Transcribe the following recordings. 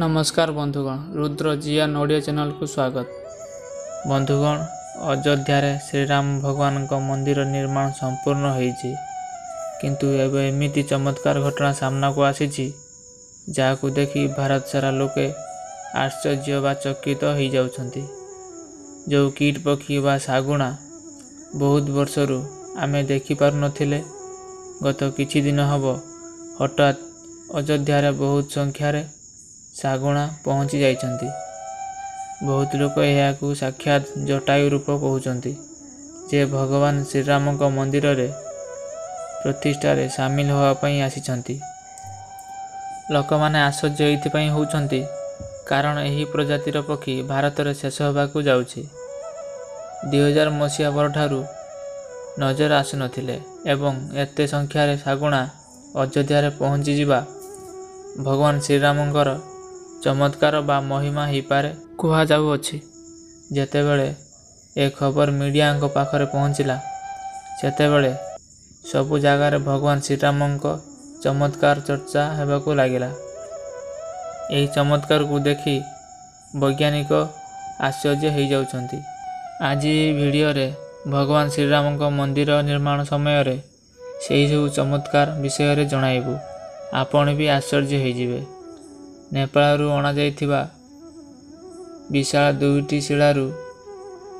नमस्कार बंधुगण, रुद्र जियान ओडिया चैनल को स्वागत। बंधुगण, अयोध्या रे श्रीराम भगवान का मंदिर निर्माण संपूर्ण होईछि, किंतु एबे एमिति चमत्कार घटना सामना को आसीछि जाहाकू देखि भारत सारा लोके आश्चर्य बा चकित हो जाउछंती। जो कीट पक्षी बा सागुणा बहुत वर्षरु आमे देखि पारु नथिले, गत किछि दिन हबो हठात अयोध्या रे बहुत संख्या रे सागुणा पहुँची जाइछंती। बहुत लोक यहाकू साक्षात जटायु रूप कहउछंती, जे भगवान श्रीराम का मंदिर रे प्रतिष्ठा रे शामिल होवा पई आसीछंती। लोक माने आश्चर्य एइथिपई होउछंती कारण एही प्रजातिर पक्षी भारत रे शेष होबाकू जाउछि। 2000 मसीहा परठारु नजर आसु नथिले एवं एते संख्या रे सागुणा अयोध्या रे पहुँची जिबा भगवान श्रीरामंकर चमत्कार बा महिमा ही पारे कुहा जाउ अछि। जेतेबेले ए खबर मीडिया को पाखरे पहुँचला, सेतेबेले सबु जगह रे भगवान श्रीरामंक चमत्कार चर्चा हेबाकू लागिला। एही चमत्कार को देखि वैज्ञानिक आश्चर्य हो जाउछंती। आज ए वीडियो रे भगवान श्रीरामंक मंदिर निर्माण समय रे सेही सब चमत्कार विषय रे जणाइबू। आपण भी आश्चर्य हो जिवे। नेपालरू अणा जाइथिबा विशाल 2टी शिलारू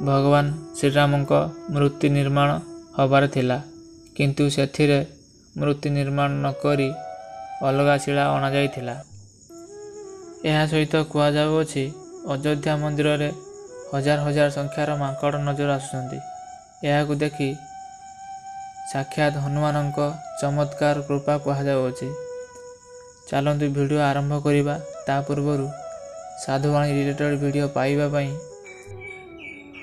भगवान श्रीरामंक मूर्ति निर्माण होबार थिला, किंतु सेथिरे मूर्ति निर्माण न करी अलगा शिला अणा जाइथिला। एहा सहित कुआ जाउ अछि अयोध्या मंदिर रे हजार हजार संख्यार माकड़ नजर आसुछंती। एहाकू देखि साक्षात हनुमानंक चमत्कार कृपा कुहा जाउ अछि। चलतु वीडियो आरंभ करिबा। ता पूर्वरु साधुवाणी रिलेटेड वीडियो पाइबा पई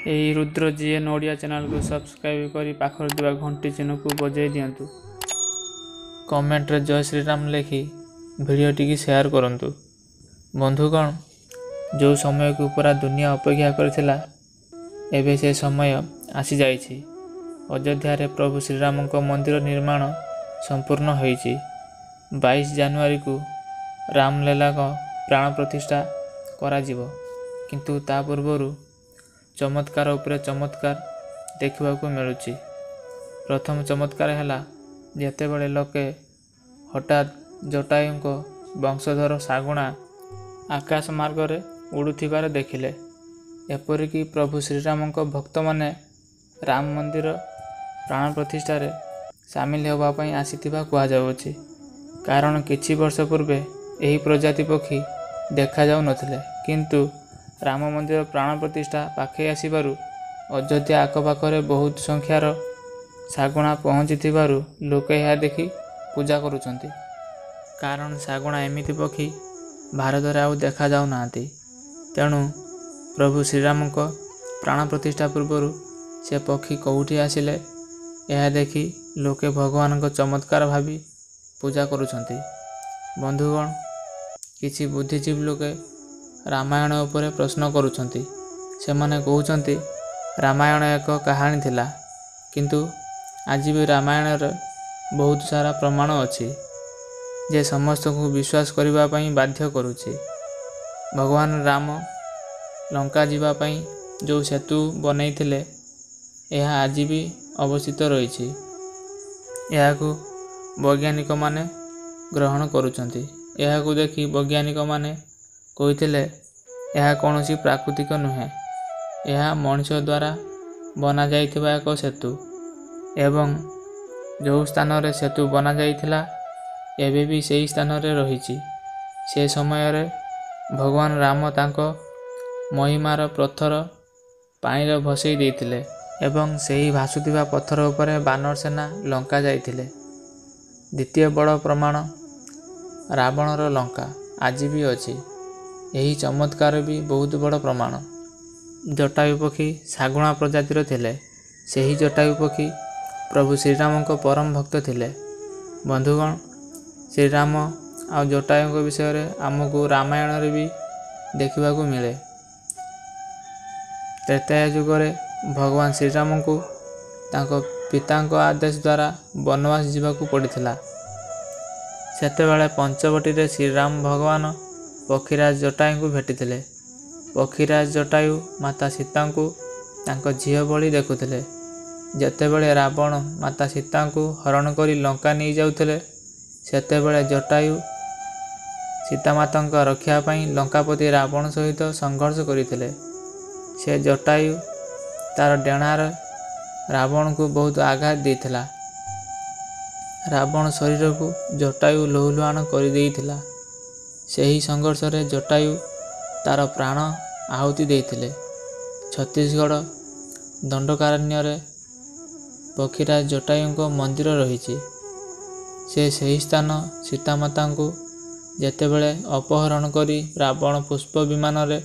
एही रुद्र जिएन ओडिया चैनल को सब्सक्राइब करी पाखर दिबा घंटी चिन्ह को बजाई दियंतु। कमेंट रे जय श्री राम लिखि वीडियो टी शेयर करंतु। बंधुगण, जो समय को पूरा दुनिया अपेक्षा करथिला एबे से समय आसी जाइछि। अयोध्या रे प्रभु श्रीराम को मंदिर निर्माण संपूर्ण होईछि। 22 जनवरी को रामलीला का प्राण प्रतिष्ठा करा जिवो, किंतु ता पूर्वरु चमत्कार उपरे चमत्कार देखिबाकू मिलुछि। प्रथम चमत्कार हैला जेतेबेले लोके हठात जटायुंक वंशधर सागुणा आकाश मार्ग रे उड़ुथिबार देखिले। एपरिकी प्रभु श्रीरामंक भक्त माने राम मंदिर प्राण प्रतिष्ठा रे शामिल होबा पई आसीथिबा कुहा जाउछि। कारण किछि वर्ष पूर्वे एही प्रजाति पक्षी देखा जाउ नथिले, किंतु राम मंदिर प्राण प्रतिष्ठा पाखे आसीबारु अयोध्या आखपाखरे बहुत संख्यार सागुणा पहुँचीथिबारु लोके यह देखि पूजा करुछंती। कारण सागुणा एमिति पक्षी भारत रे आउ देखा जाउ नांती। तेणु प्रभु श्रीरामंक प्राण प्रतिष्ठा पूर्वरु से पक्षी कौठी आसिले यह देखि लोके भगवान को चमत्कार भावी पूजा करुछंती। बंधुगण, किछि बुद्धिजीवी लोके रामायण उपरे प्रश्न करुछंती। सेमाने कहउछंती रामायण एक कहानी थिला, किंतु आज भी रामायण रे बहुत सारा प्रमाण अछि जे समस्त को विश्वास करिबा पई बाध्य करूछि। भगवान राम लंका जीवा पई जो सेतु बनैथिले यह आज भी अवस्थित रहिछि। यहाकू वैज्ञानिक माने ग्रहण करुछंती। यहाकू देखि वैज्ञानिक माने कहिथिले यह कोनोसी प्राकृतिक नुहे, यह मनुष्य द्वारा बना जाइथिबा एक सेतु एवं जो स्थान रे सेतु बना जाइथिला एबे भी सेही स्थान रे रहिछि। से समय रे भगवान राम तांको महिमार पत्थर पानी रे भसई देइथिले एवं सेही भासुथिबा पत्थर उपरे बानर सेना लंका जाइथिले। द्वितीय बड़ प्रमाण रावणर लंका आज भी अछि। यही चमत्कार भी बहुत बड़ प्रमाण। जटायु पक्षी सागुणा प्रजातिर थिले। सेही जटायु पक्षी प्रभु श्रीराम को परम भक्त थिले। बंधुगण, श्रीराम आ जटायु विषय रे आमको रामायण रे भी देखिबाकू मिले। त्रेता युग रे भगवान श्रीराम को तांको पितांको आदेश द्वारा वनवास जीवाकू पड़िथिला। सेतेबेले पंचवटी रे श्रीराम भगवान ପକ୍ଷୀରାଜ ଜଟାୟୁଙ୍କୁ ଭେଟିଥିଲେ। ପକ୍ଷୀରାଜ ଜଟାୟୁ ମାତା ସୀତାଙ୍କୁ ତାଙ୍କ ଝିଅ ଭଳି ଦେଖୁଥିଲେ। ଯେତେବେଳେ ରାବଣ ମାତା ସୀତାଙ୍କୁ ହରଣ କରି ଲଙ୍କା ନେଇଯାଉଥିଲେ, ସେତେବେଳେ ଜଟାୟୁ ସୀତାମାତାଙ୍କ ରକ୍ଷା ପାଇଁ ଲଙ୍କାପତି ରାବଣ ସହିତ ସଂଘର୍ଷ କରିଥିଲେ। ସେ ଜଟାୟୁ ତାର ଡେଣାରେ ରାବଣକୁ ବହୁତ ଆଘାତ ଦେଇଥିଲା। ରାବଣ ଶରୀରକୁ ଜଟାୟୁ ଲହୁଲୁହାଣ କରିଦେଇଥିଲା। ସେହି ସଂଘର୍ଷରେ ଜଟାୟୁ ତାର ପ୍ରାଣ ଆହୁତି ଦେଇଥିଲେ। ଛତିଶଗଡ଼ ଦଣ୍ଡକାରଣ୍ୟରେ ପକ୍ଷୀରାଜ ଜଟାୟୁଙ୍କ ମନ୍ଦିର ରହିଛି। ସେ ସେହି ସ୍ଥାନ ସୀତାମାତାଙ୍କୁ ଯେତେବେଳେ ଅପହରଣ କରି ରାବଣ ପୁଷ୍ପ ବିମାନରେ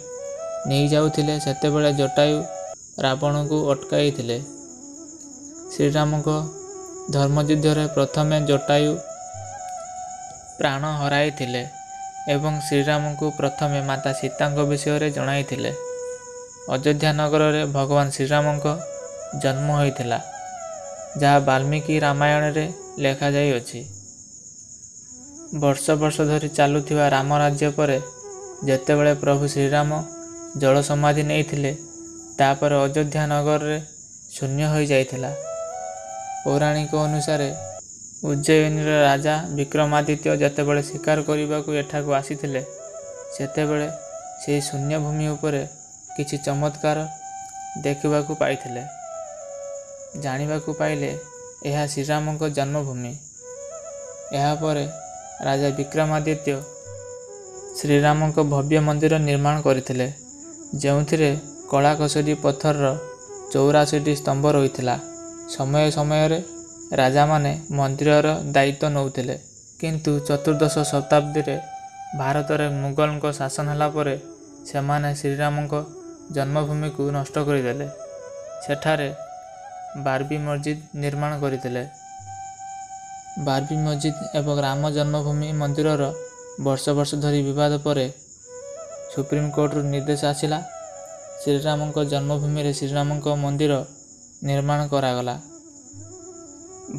ନେଇଯାଉଥିଲେ, ସେତେବେଳେ ଜଟାୟୁ ରାବଣକୁ ଅଟକାଇଥିଲେ। ଶ୍ରୀରାମଙ୍କ ଧର୍ମଯୁଦ୍ଧରେ ପ୍ରଥମେ ଜଟାୟୁ ପ୍ରାଣ ହରାଇଥିଲେ ଏବଂ ଶ୍ରୀରାମଙ୍କୁ ପ୍ରଥମେ ମାତା ସୀତାଙ୍କ ବିଷୟରେ ଜଣାଇଥିଲେ। ଅଯୋଧ୍ୟା ନଗରରେ ଭଗବାନ ଶ୍ରୀରାମଙ୍କ ଜନ୍ମ ହୋଇଥିଲା, ଯାହା ବାଲ୍ମୀକି ରାମାୟଣରେ ଲେଖାଯାଇଅଛି। ବର୍ଷ ବର୍ଷ ଧରି ଚାଲୁଥିବା ରାମ ରାଜ୍ୟ ପରେ ଯେତେବେଳେ ପ୍ରଭୁ ଶ୍ରୀରାମ ଜଳ ସମାଧି ନେଇଥିଲେ, ତାପରେ ଅଯୋଧ୍ୟା ନଗରରେ ଶୂନ୍ୟ ହୋଇଯାଇଥିଲା। ପୌରାଣିକ ଅନୁସାରେ ଉଜ୍ଜୟିନୀର ରାଜା ବିକ୍ରମାଦିତ୍ୟ ଯେତେବେଳେ ଶିକାର କରିବାକୁ ଏଠାକୁ ଆସିଥିଲେ, ସେତେବେଳେ ସେହି ଶୂନ୍ୟଭୂମି ଉପରେ କିଛି ଚମତ୍କାର ଦେଖିବାକୁ ପାଇଥିଲେ। ଜାଣିବାକୁ ପାଇଲେ ଏହା ଶ୍ରୀରାମଙ୍କ ଜନ୍ମଭୂମି। ଏହାପରେ ରାଜା ବିକ୍ରମାଦିତ୍ୟ ଶ୍ରୀରାମଙ୍କ ଭବ୍ୟ ମନ୍ଦିର ନିର୍ମାଣ କରିଥିଲେ, ଯେଉଁଥିରେ କଳାକସରି ପଥରର 84ଟି ସ୍ତମ୍ଭ ରହିଥିଲା। ସମୟ ସମୟରେ ରାଜାମାନେ ମନ୍ଦିରର ଦାୟିତ୍ୱ ନେଉଥିଲେ, କିନ୍ତୁ ଚତୁର୍ଦ୍ଦଶ ଶତାବ୍ଦୀରେ ଭାରତରେ ମୁଗଲଙ୍କ ଶାସନ ହେଲା ପରେ ସେମାନେ ଶ୍ରୀରାମଙ୍କ ଜନ୍ମଭୂମିକୁ ନଷ୍ଟ କରିଦେଲେ। ସେଠାରେ ବାର୍ବି ମସଜିଦ ନିର୍ମାଣ କରିଥିଲେ। ବାର୍ବି ମସଜିଦ ଏବଂ ରାମ ଜନ୍ମଭୂମି ମନ୍ଦିରର ବର୍ଷ ବର୍ଷ ଧରି ବିବାଦ ପରେ ସୁପ୍ରିମକୋର୍ଟରୁ ନିର୍ଦ୍ଦେଶ ଆସିଲା, ଶ୍ରୀରାମଙ୍କ ଜନ୍ମଭୂମିରେ ଶ୍ରୀରାମଙ୍କ ମନ୍ଦିର ନିର୍ମାଣ କରାଗଲା।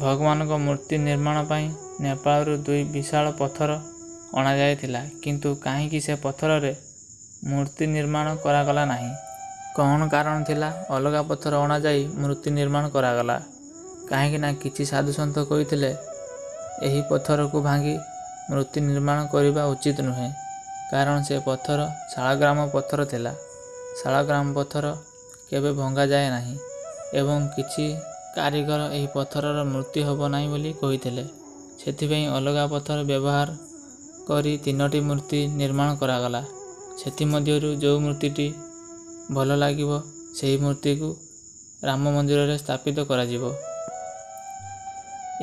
ଭଗବାନଙ୍କ ମୂର୍ତ୍ତି ନିର୍ମାଣ ପାଇଁ ନେପାଳରୁ 2 ବିଶାଳ ପଥର ଅଣାଯାଇଥିଲା, କିନ୍ତୁ କାହିଁକି ସେ ପଥରରେ ମୂର୍ତ୍ତି ନିର୍ମାଣ କରାଗଲା ନାହିଁ? କ'ଣ କାରଣ ଥିଲା ଅଲଗା ପଥର ଅଣାଯାଇ ମୂର୍ତ୍ତି ନିର୍ମାଣ କରାଗଲା? କାହିଁକି ନା କିଛି ସାଧୁସନ୍ଥ କହିଥିଲେ ଏହି ପଥରକୁ ଭାଙ୍ଗି ମୂର୍ତ୍ତି ନିର୍ମାଣ କରିବା ଉଚିତ ନୁହେଁ, କାରଣ ସେ ପଥର ଶାଳଗ୍ରାମ ପଥର ଥିଲା। ଶାଳଗ୍ରାମ ପଥର କେବେ ଭଙ୍ଗାଯାଏ ନାହିଁ ଏବଂ କିଛି କାରିଗର ଏହି ପଥରର ମୂର୍ତ୍ତି ହେବ ନାହିଁ ବୋଲି କହିଥିଲେ। ସେଥିପାଇଁ ଅଲଗା ପଥର ବ୍ୟବହାର କରି 3ଟି ମୂର୍ତ୍ତି ନିର୍ମାଣ କରାଗଲା। ସେଥିମଧ୍ୟରୁ ଯେଉଁ ମୂର୍ତ୍ତିଟି ଭଲ ଲାଗିବ, ସେହି ମୂର୍ତ୍ତିକୁ ରାମ ମନ୍ଦିରରେ ସ୍ଥାପିତ କରାଯିବ।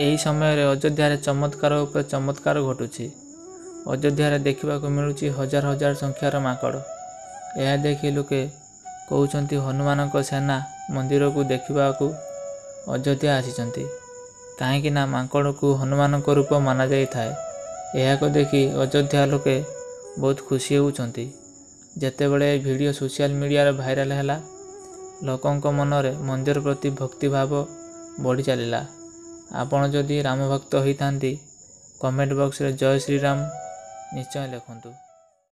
ଏହି ସମୟରେ ଅଯୋଧ୍ୟାରେ ଚମତ୍କାର ଉପରେ ଚମତ୍କାର ଘଟୁଛି। ଅଯୋଧ୍ୟାରେ ଦେଖିବାକୁ ମିଳୁଛି ହଜାର ହଜାର ସଂଖ୍ୟାର ମାଙ୍କଡ଼। ଏହା ଦେଖି ଲୋକେ କହୁଛନ୍ତି ହନୁମାନଙ୍କ ସେନା ମନ୍ଦିରକୁ ଦେଖିବାକୁ ଅଯୋଧ୍ୟା ଆସିଛନ୍ତି, କାହିଁକି ନା ମାଙ୍କଡ଼କୁ ହନୁମାନଙ୍କ ରୂପ ମାନାଯାଇଥାଏ। ଏହାକୁ ଦେଖି ଅଯୋଧ୍ୟା ଲୋକେ ବହୁତ ଖୁସି ହେଉଛନ୍ତି। ଯେତେବେଳେ ଏହି ଭିଡ଼ିଓ ସୋସିଆଲ ମିଡ଼ିଆରେ ଭାଇରାଲ ହେଲା, ଲୋକଙ୍କ ମନରେ ମନ୍ଦିର ପ୍ରତି ଭକ୍ତିଭାବ ବଢ଼ି ଚାଲିଲା। ଆପଣ ଯଦି ରାମଭକ୍ତ ହୋଇଥାନ୍ତି, କମେଣ୍ଟ ବକ୍ସରେ ଜୟ ଶ୍ରୀରାମ ନିଶ୍ଚୟ ଲେଖନ୍ତୁ।